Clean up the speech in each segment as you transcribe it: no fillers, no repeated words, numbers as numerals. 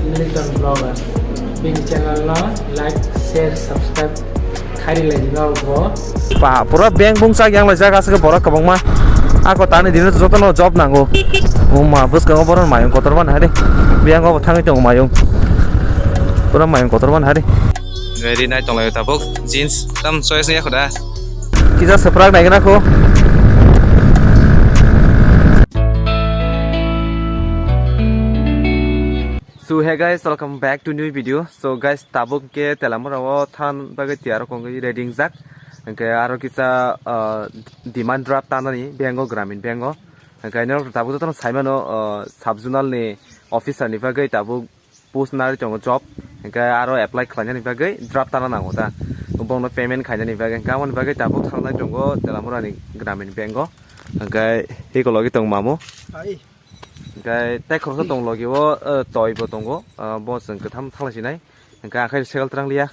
Militon Blogger. Bini channel na like, share, subscribe. Khari lagi na ko. Pa pura bank bungsa yang lajar kasih ke borak kabang mah. Aku tani dini tu jodoh no job nanggo. Ma bus kau boran mayung kotor ban hari. Bank kau tangi tong mayung. Pura mayung kotor ban hari. Very nice tong layu tabuk jeans tam choice ni aku dah. Kita seprag naik aku. So hey guys, welcome back to new video. So guys, tabuk ke telamur awo than bagai tiar kongi reading zak. Ke aro kita demand draft tanah ni Bengo Gramin Bengo. Ke ini tabuk tu Simon subjunal ni officer ni bagai tabuk post nari jongo job. Ke aro apply kelanya ni bagai draft tanah nango ta. Umpang no payment kaya ni bagai kawan bagai tabuk tanah jongo telamur ni Gramin Bengo. Ke hiko logi tong mamu. Cái tay không có tông lò kiểu tỏi vào tông có bao giờ cái thằng là gì này cái khai xe trang lia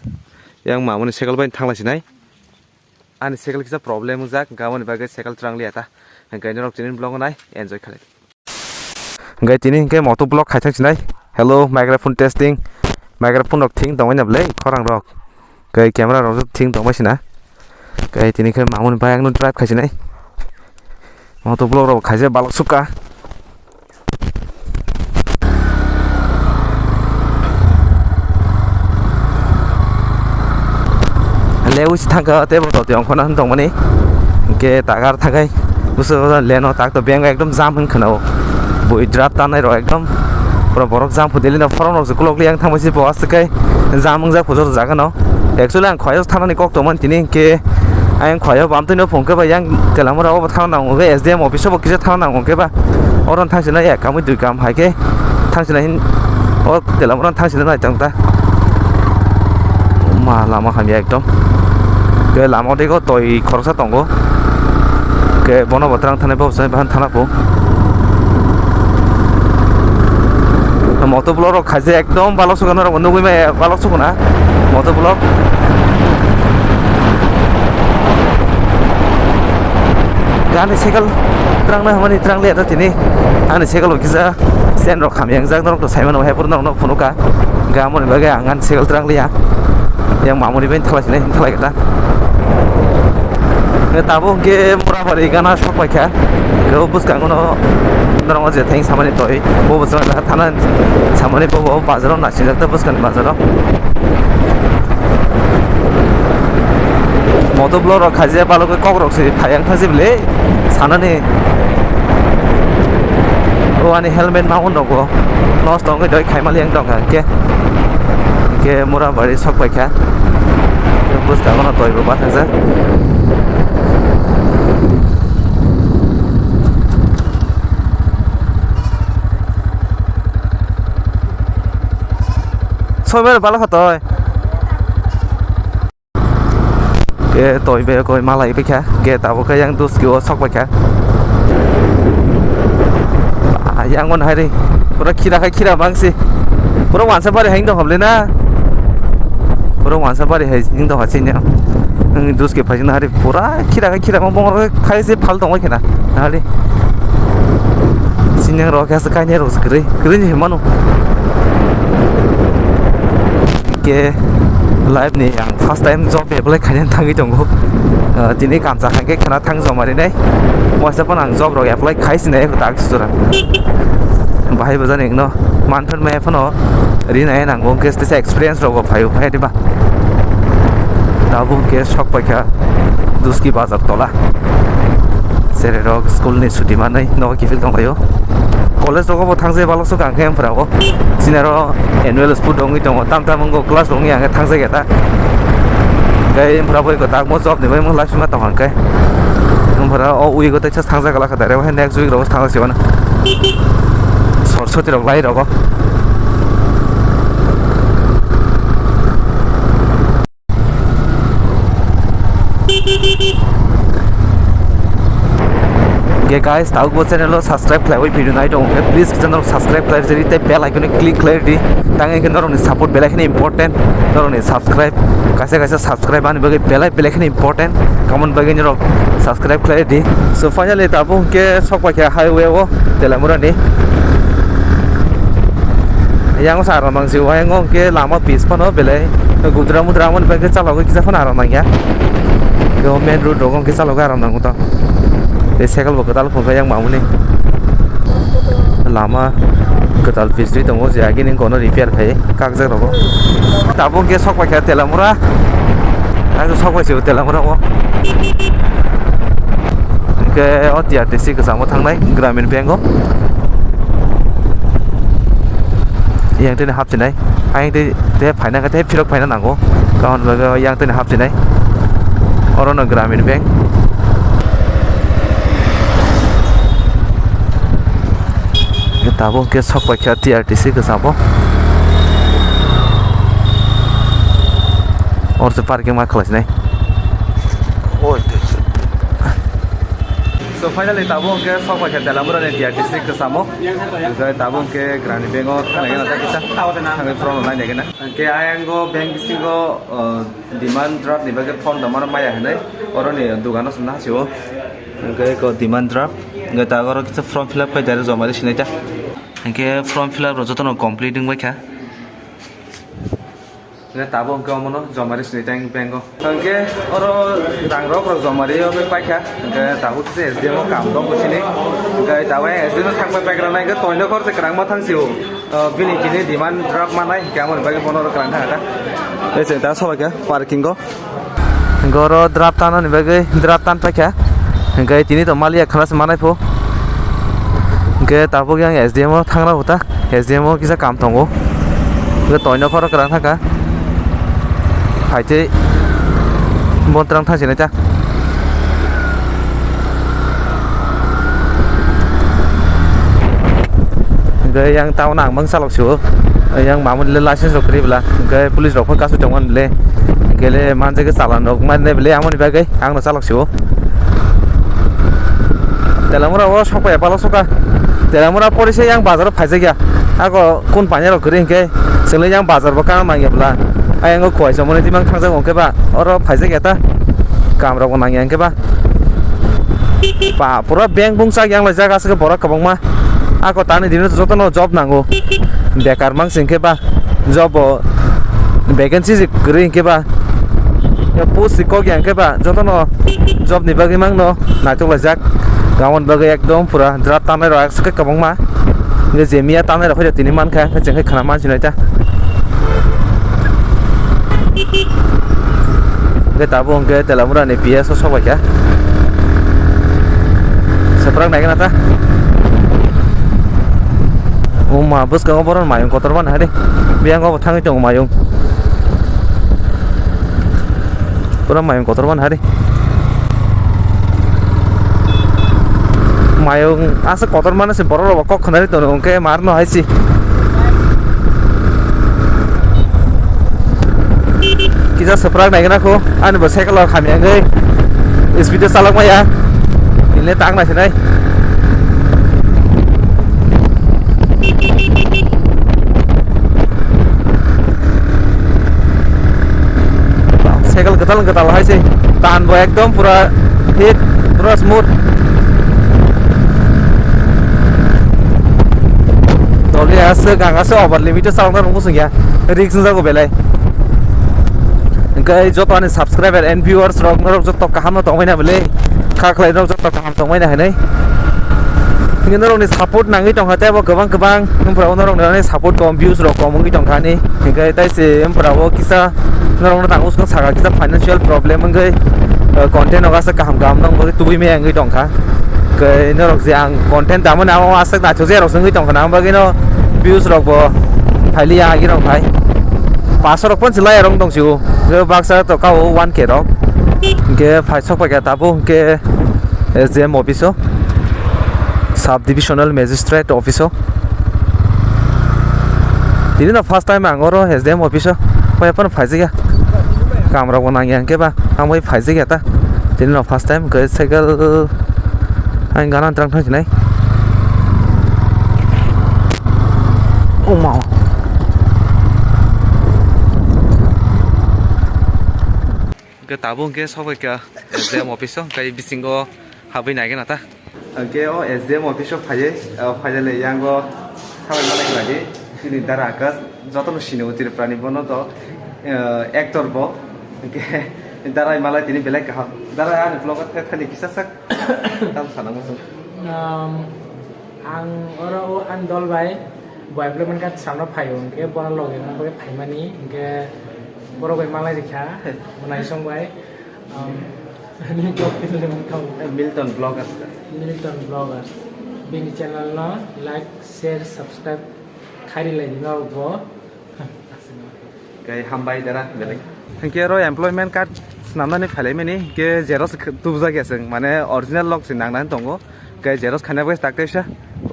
yang mà muốn xe bên thằng là gì này anh xe cái problem ra cái muốn cái xe trang lia ta cái nó trên blog này enjoy khai cái tin cái motor blog khai thác gì này hello microphone testing microphone đọc tiếng tông nhập lấy khó rằng đọc cái camera đọc tiếng tông mấy gì nè cái tin cái mà muốn bay nó drive khai gì này motor blog đọc khai sẽ balok suka leo si thang table to tiang khona han tong mani ke tagar thagai buso leno tak to beng ekdom jam hun khano boi draft tanai ro ekdom pura borok jam phudeli na foron ro kulok liang thang masi bo askai jam ang ja phujor jaga no actually ang khoyo thanani kok to man tini ke ang khoyo bam to no phong ke ba yang telamora ba thang na ngo be SDM office bo kise thang na ngo ke ba oron thang sina ek kam dui kam hai ke thang sina hin o telamora thang sina nai tang ta ma lama kham ya ekdom cái làm ở đây có tồi khó sát tổng có cái bọn nó vào trang thằng bao giờ bán thằng nào cũng motor blog khai xe ekdom balok sukan orang nunggu me balok sukan á motor blog cái này cycle trang này mana trang lihat tadi ni anh cycle lagi sa sen rok kami yang zak rok to saya mana hepur nong nong punuka gamon bagai angan cycle trang lihat yang mamu di bentuk kelas ini kelas kita tabung ke murah balik karena shop pakai ke bus kan kono dorong aja thank sama nih toy bos bos lah tanah sama nih bos bazaron nasi jatuh bus kan bazaron motor blog kaji balu ke kok roksi tayang kasih beli sana nih oh ani helmet mau nongko nos tong ke doi kai mal yang tong kan ke murah balik shop pakai bus kan kono toy bos aja soalnya balak toy, ke toy be koi malai be kah, ke tahu ke yang tu skill sok be kah, yang mana hari, pura kira bangsi, pura wansa bari hang dong hamle na, pura wansa bari hang dong hasilnya, dus ke pajin hari pura kira ngomong orang kaya sih pal dong kena, hari, sinyang roh kaya sekanya roh sekeri ni mana? के life नि आं first time जब apply खायनो थाङै दङ दिनै गामसा खांके खाना थां जमारिनाय वाट्सएपआव आं जब रग एप्लाइ खायसिनाय दाग सुरा बाहाय बजान एकनो मानथन मे फनो रिनाय नांगौ के स्टेस एक्सपीरियंस रग फायु फाय दिबा दाबु के शक पाखा दुस्की बाजार तला सेरे रग स्कुल नि छुटि मानै न किफिल दंलायो कलेज रगबो थांजे बालक सु गांखे एमफ्राव सिनारो एनुअल स्पोर्ट दंgi दङ ताम तामंगो क्लास दंgi आंगे थांजे गेता गाय एमफ्राव को ताक मो जब निबाय म लासिमा तंखांके एमफ्रा अ उइ गते छ थांजा गला खदारे हे नेक्स्ट वीक रग थांजा सिबाना सरस्वती रग लाई रग Okay guys, tahu buat channel lo subscribe like video naik dong. Please channel subscribe like jadi teh bell icon klik di. Tangan kita orang support bell icon important. Orang subscribe. Kasih subscribe ani bagi bell icon important. Kamu bagi orang subscribe di. So finally tahu ke sok pakai highway wo telamura ni. yang sarang nang siu yang ngong ke lama bis pano bele gudra mudra mon pe ke calo ke kisa pun arang nang ya ke main road dong ke calo ke arang nang uta te cycle bo ketal phone yang mau ni lama ketal fisri dong o ja gini kono repair khai kakjak rogo tabung ke sok pakai telamura aku sok pakai telamura o ke o TRTC ke samo thangnai Gramin Bank o yang tadi hap sini, yang tadi final kata pilot final nanggo, kawan bagai yang tadi hap sini, orang Gramin Bank, kita pun ke sok pakai TRTC ke sama, orang parking mak kelas ni, oh so finally tabung ke sok pakai dalam orang TRTC ke sama, ke tabung ke Gramin Bank o lagi nanti kita, kami front line lagi na, ke ayang go bank singo demand draft ni bagai phone damar maya henai, orang ni dugaan os nah siwo, ke ko demand draft, ke tagar kita form fill up ke dari jomari sini aja, ke form fill up rojo tu no completing baik ya. Ke tabung ke omono jomari sini tang bank o, ke orang rangrok rok jomari o baik ya, ke tahu tu SDM o kam dong sini, ke tahu SDM thang baik kerana ke toilet kor se kerang matang siwo, bini kini demand draft mana, kamu bagai pono kerang ada. Wes entah soal ke parking go, goro draft tanah ni bagai draft tan pakai ya, ke ini tu malia kelas mana po, ke tabung yang SDM o thang lah huta, SDM o kisah kam tunggu, ke toilet kor kerang thang Haji montrang thang sini aja. Gaya yang tahu nang bang salok siu, yang mamun le license rokri bela, gaya polis rok pun kasus jangan le, gaya manja ke salan rok mana bela amun ibagai, ang salok siu. Dalam murah was sok ya palok soka, dalam murah polisi yang bazar pajak ya, aku kun banyak rokri gaya, selain yang bazar bukan mang ya bela. Ayang ko kuai somone timang thangja ngke ba oro phaise geta kamra ko nangyang ke ba pura bank bungsa yang la jaga se bora kabang ma ako tani dinu joto no job nango bekar mang singke ba job vacancy ji green ke ba ya post ko yang ke ba joto no job ni bagi mang no na to la jak gawon bagai ekdom pura drat tanai ro se kabang ma ge jemia tanai ro tini man kha jeng khana man sinai ta ke tabung ke dalam murah ni biasa sok baca. Seberang naik nata. Bus kau boron mayung kotor mana hari? Biang kau thang itu mayung. Pura mayung kotor mana hari? Mayung asa kotor mana sih boron kok kenari tu nungke marno hai sih. Kita seberang naik aku, anu bersekal lah kami anggai, speed salak maya, ini tang nasi nai. Sekal ketal hai sih, tahan boy ekdom pura hit, pura smooth. Tolong asa gang asa over limit salak nang musuh ya, risk nggak belai. Gaya joto ane subscriber and viewers rok joto kaham no tongmai na bele kaklai rok joto kaham tongmai na hanai ingin rok ni support nangi tong hate bo gabang umpra rok ni support kom views rok kom ngi tong khani gaya tai se umpra bo kisa rok na tangus ko saga kisa financial problem ngai content rok asa kaham gam nong bo tui me ngi tong kha gaya rok jang content damon aw asa na choje rok ngi tong khana ba gino views rok bo thali ya gi rok bhai 500 pun selai rong dong siu, ke baksa to kau 1K rong, ke faisok pakai tabu ke SDM office, sub divisional magistrate office. Ini na first time angoro SDM office, kau apa na faisik ya? Kamera ko nangyang ke ba, ang may faisik ya ta? Ini na first time ke cycle, ang ganan terang thang sini. Oh mau. Ke tabung ke sok ke SDM office kai bisingo habai naik nata ke o SDM office phaje le yang go sabai malai lagi ini darah akas jotono sini utir prani bono to aktor bo darah malah ini belak kah darah anu vlog tadi kisah sak tam sana musuh ang oro andol bai boy implement card samno phayo ke bora loge mo ke phaimani ke boro bai malai dikha munai song bai Milton Bloggers Milton Bloggers bini channel no like share subscribe khari lai no bo kayak hambai darah belak kero employment card namanya filem ini ke jeros tubuza geseng mana original log sih nangnan tongo kayak jeros khana bes takte sha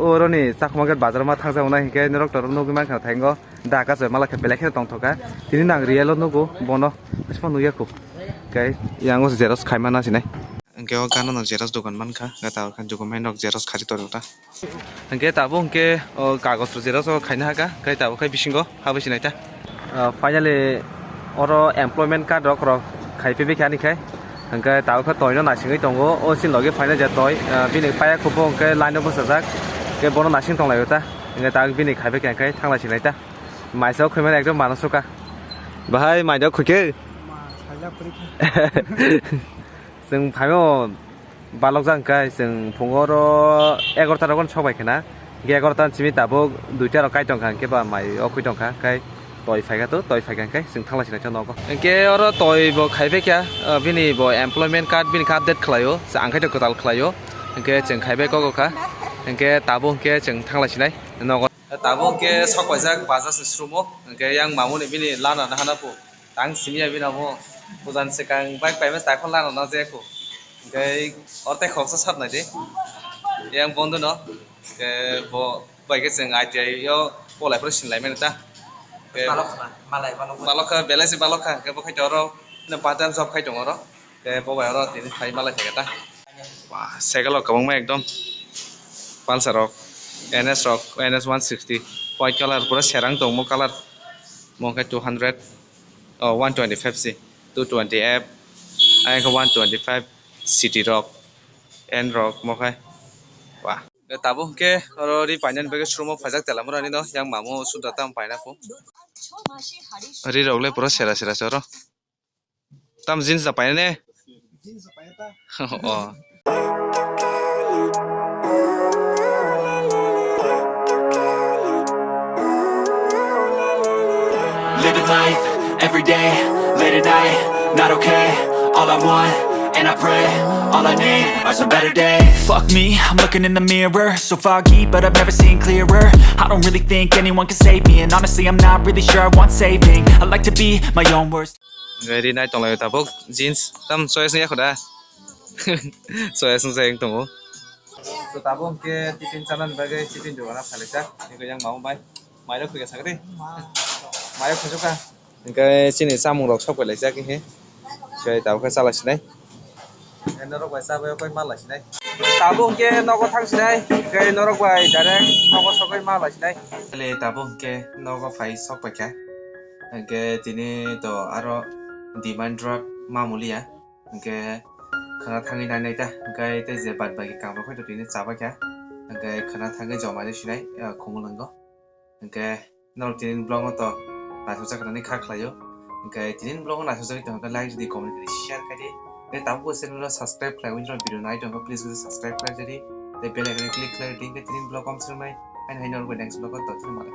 oro ni sakmagat bazar ma thangsa una ke norok tor nogi man khana thango daka se mala ke belak he tong thoka tini nang real nogo bono spa nuya ko kayak yang us jeros khaima na sinai angke o gano no jeros dokan man kha gata kan document nok jeros khari torota angke tabo angke kagos jeros o khaina haka kai tabo kai bisingo habai sinai ta finally oro employment card rok खायफैबाय खानिखाय ओंखाय दाउखौ तयनो नासिङै दङ अ सिन लगे फाइना जे तय बिनि पाया खौबो ओंखाय लाइनआव बसाजाक के बनो नासिं दंलायो ता ओंखाय दा बिनि खायबाय खायखाय थांलासिनाय ता माइसाव खैमान एकदम मानसुका बाहाय माइदाव खुके जों फाइनो बालक जांखाय जों फुङाव 11टा रगन सबायखना 11टा सिमि दाबो 2टा र काय दंखा के बा माइ अखै दंखा काय toy faga to toy faga kai sing thangla sina chano ko ke oro toy bo khaibe kya bini bo employment card bini ka update khlayo sa angkai to kotal khlayo ke cheng khaibe ko kha ke tabo ke cheng thangla sinai no ko tabo ke sokwajak baza se srumo ke yang mamuni bini lana na hana po tang simia bina mo pujan se kang bike pai mas ta khon lana na je ko ke orte khoksa sap na de yang bondo no ke bo bai ke cheng ITI yo polai pro sin lai men ta balok belasi balok ke bokai toro na part-time job khai tongoro ke bobai oro tin khai malai thegata wah cycle kabang ma ekdom pulsar rok NS 160 white color pura serang tongmo color mokai 200 125C 220F ai ka 125 city rock N rock mokai wah tabo ke oro ri painan bege sumo phajak telamura ni no yang mamu sudah tam paina po ri rogle pura sera sera soro tam jeans da paina ne jeans paina ta oh living life every day late at night not okay all I want and I pray all I need are some better days. Fuck me, I'm looking in the mirror, so foggy, but I've never seen clearer. I don't really think anyone can save me, and honestly I'm not really sure I want saving. I like to be my own worst. Very nice tong lai tabok jeans tam choice ni khoda choice ng sayang tongo so tabo ke titin chanan bagai titin jogana phalesa ni yang mau bai mai ro khuya sagre mai ro khujuka ke sini samung rok sok lai ja ke he kai tabo ka sala sinai norok bai sabe koi mal sinai tabo ke nogo thang sinai kai norok bai direct nogo sokai mal sinai le tabo ke nogo phai sok pa kya ke tini to aro demand drop mamulia ke khana thangi nai ta kai te je bad bagi kam ro khoi to tini chaba kya ke khana thangi joma de sinai khomulango ke norok tini blog to na sosa kana ni kha khlayo ke tini blog na sosa to ka like di comment kari share kari te tabu channel subscribe khlai win video nai to please subscribe khlai jari te bell icon click khlai ding ke tini blog kom sumai and hainor ko next blog to tini mala